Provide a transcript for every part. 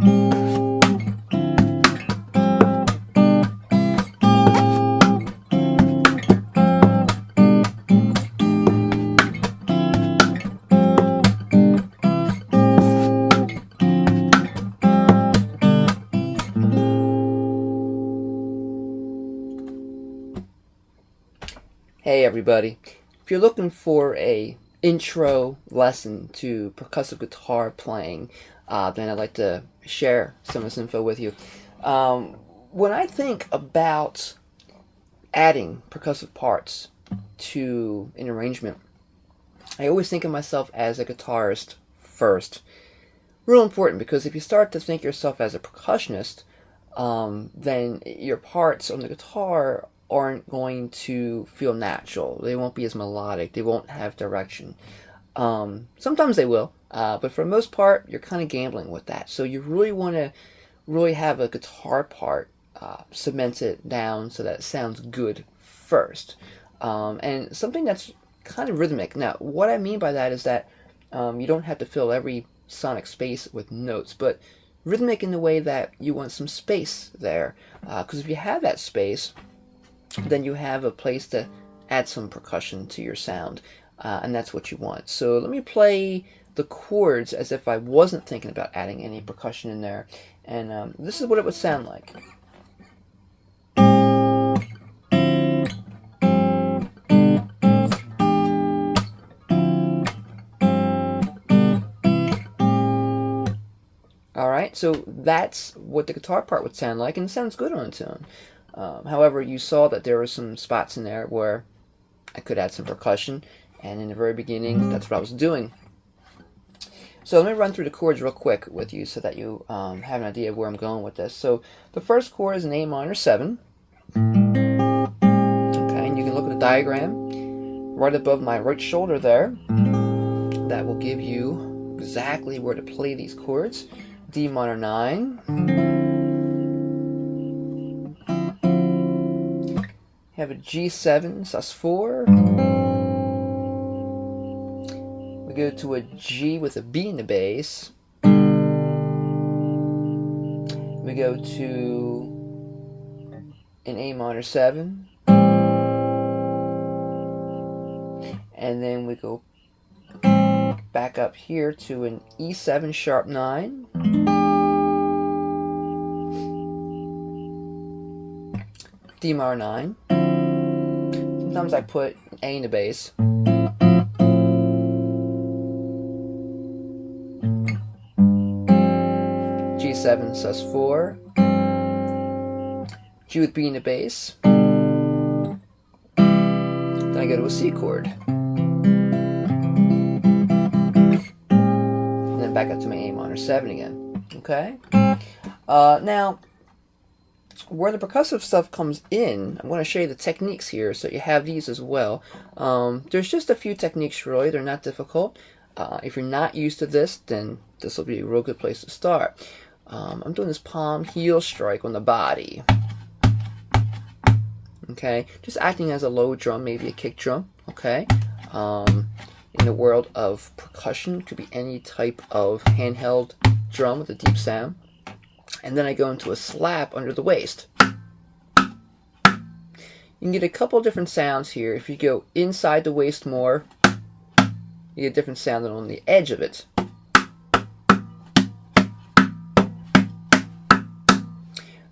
Hey everybody, if you're looking for a intro lesson to percussive guitar playing, then I'd like to share some of this info with you. When I think about adding percussive parts to an arrangement, I always think of myself as a guitarist first. Real important, because if you start to think yourself as a percussionist, then your parts on the guitar aren't going to feel natural. They won't be as melodic. They won't have direction. Sometimes they will, but for the most part, you're kind of gambling with that. So you really want to really have a guitar part cemented down so that it sounds good first. And something that's kind of rhythmic. Now, what I mean by that is that you don't have to fill every sonic space with notes, but rhythmic in the way that you want some space there. Because if you have that space, then you have a place to add some percussion to your sound, and that's what you want. So let me play the chords as if I wasn't thinking about adding any percussion in there, and this is what it would sound like. Alright, so that's what the guitar part would sound like, and it sounds good on its own. However, you saw that there were some spots in there where I could add some percussion, and in the very beginning, that's what I was doing. So let me run through the chords real quick with you so that you have an idea of where I'm going with this. So the first chord is an A minor 7. Okay, and you can look at the diagram right above my right shoulder there. That will give you exactly where to play these chords. D minor 9. Have a G7 sus4. We go to a G with a B in the bass. We go to an A minor 7. And then we go back up here to an E7 sharp 9. D minor 9. Sometimes I put A in the bass. G7 sus4. G with B in the bass. Then I go to a C chord. And then back up to my A minor 7 again. Okay? Now, where the percussive stuff comes in, I'm going to show you the techniques here so you have these as well. There's just a few techniques really, they're not difficult. If you're not used to this, then this will be a real good place to start. I'm doing this palm heel strike on the body. Okay, just acting as a low drum, maybe a kick drum. Okay, in the world of percussion, it could be any type of handheld drum with a deep sound. And then I go into a slap under the waist. You can get a couple different sounds here. If you go inside the waist more, you get a different sound than on the edge of it.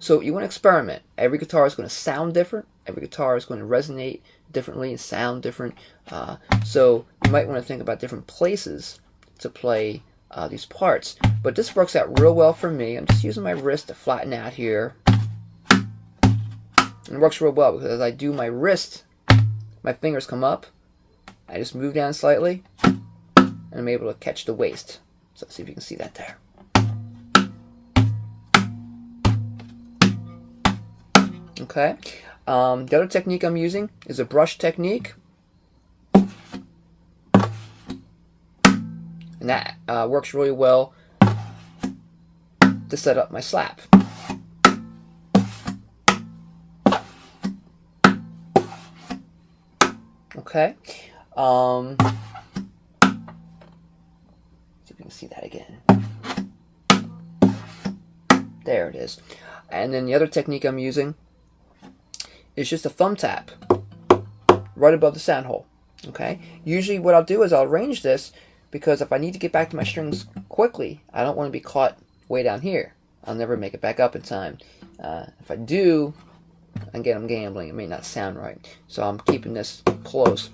So you want to experiment. Every guitar is going to sound different. Every guitar is going to resonate differently and sound different. So you might want to think about different places to play these parts. But this works out real well for me. I'm just using my wrist to flatten out here. And it works real well because as I do my wrist, my fingers come up. I just move down slightly, and I'm able to catch the waist. So let's see if you can see that there. Okay. The other technique I'm using is a brush technique. And that works really well to set up my slap. Okay. See if you can see that again. There it is. And then the other technique I'm using is just a thumb tap right above the sound hole. Okay. Usually what I'll do is I'll arrange this because if I need to get back to my strings quickly, I don't want to be caught way down here. I'll never make it back up in time. If I do, again, I'm gambling. It may not sound right. So I'm keeping this close.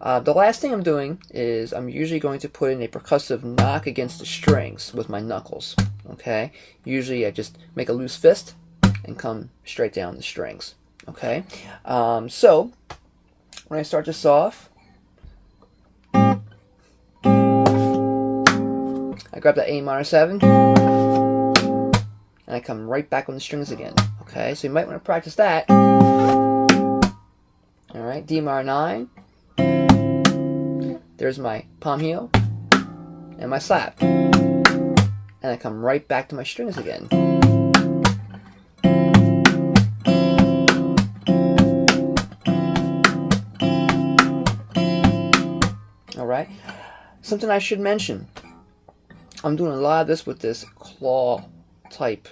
The last thing I'm doing is I'm usually going to put in a percussive knock against the strings with my knuckles. Okay. Usually I just make a loose fist and come straight down the strings. Okay. So when I start this off, I grab that A minor 7 and I come right back on the strings again. Okay, so you might want to practice that. Alright, D minor 9. There's my palm heel and my slap. And I come right back to my strings again. Alright, something I should mention. I'm doing a lot of this with this claw type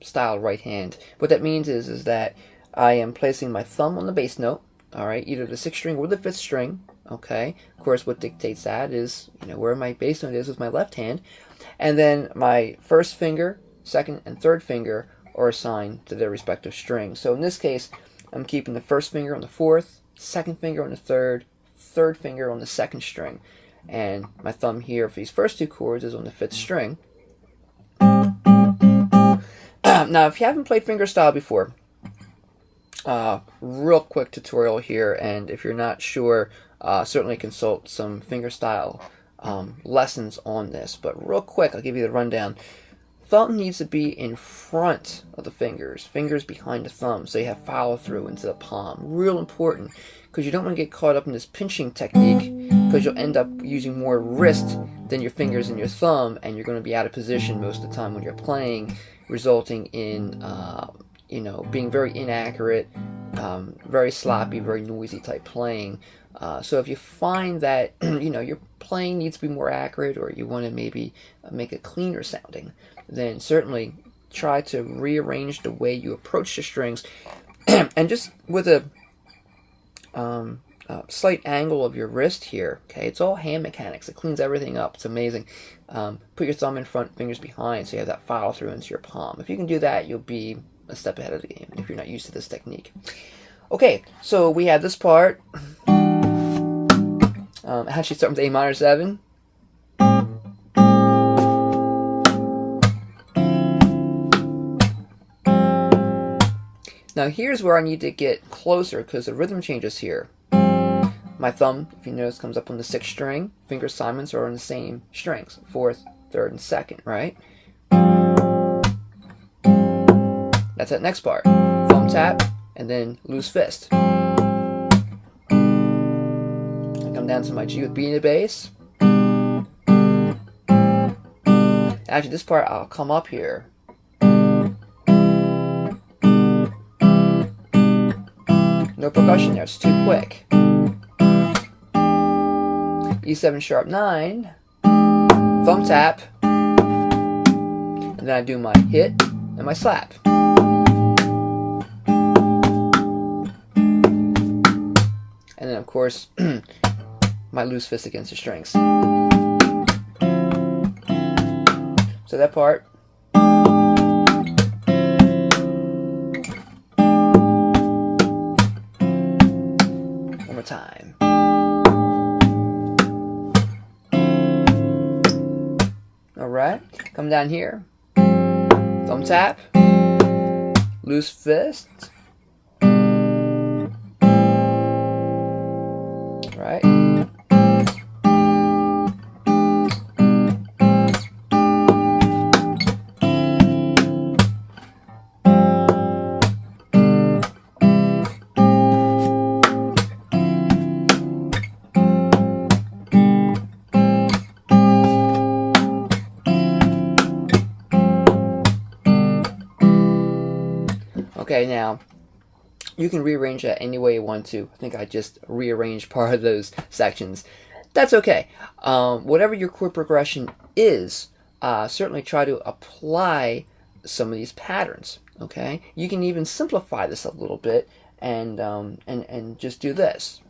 style right hand. What that means is that I am placing my thumb on the bass note, alright, either the 6th string or the 5th string, okay. Of course, what dictates that is, where my bass note is with my left hand. And then my 1st finger, 2nd, and 3rd finger are assigned to their respective strings. So in this case, I'm keeping the 1st finger on the 4th, 2nd finger on the 3rd, 3rd finger on the 2nd string. And my thumb here for these first 2 chords is on the 5th string. Now, if you haven't played fingerstyle before, real quick tutorial here, and if you're not sure, certainly consult some fingerstyle lessons on this. But real quick, I'll give you the rundown. Thumb needs to be in front of the fingers behind the thumb, so you have follow through into the palm. Real important, because you don't want to get caught up in this pinching technique, because you'll end up using more wrist than your fingers and your thumb, and you're going to be out of position most of the time when you're playing, resulting in being very inaccurate, very sloppy, very noisy type playing. So if you find that your playing needs to be more accurate, or you want to maybe make it cleaner sounding, then certainly try to rearrange the way you approach the strings, and just with a slight angle of your wrist here. Okay, it's all hand mechanics. It cleans everything up. It's amazing. Put your thumb in front, fingers behind, so you have that follow through into your palm. If you can do that, you'll be a step ahead of the game if you're not used to this technique. Okay, so we have this part. Actually, start with A minor 7. Now here's where I need to get closer because the rhythm changes here. My thumb, if you notice, comes up on the 6th string. Finger assignments are on the same strings, 4th, 3rd, and 2nd, right? That's that next part. Thumb tap, and then loose fist. I come down to my G with B in the bass. Actually, this part, I'll come up here. No percussion there, it's too quick. E7 sharp 9, thumb tap, and then I do my hit and my slap. And then of course, my loose fist against the strings. So that part. One more time. Alright, come down here. Thumb tap. Loose fist. Right. Okay, now you can rearrange that any way you want to. I think I just rearranged part of those sections. That's okay. Whatever your chord progression is, certainly try to apply some of these patterns. Okay, you can even simplify this a little bit and just do this.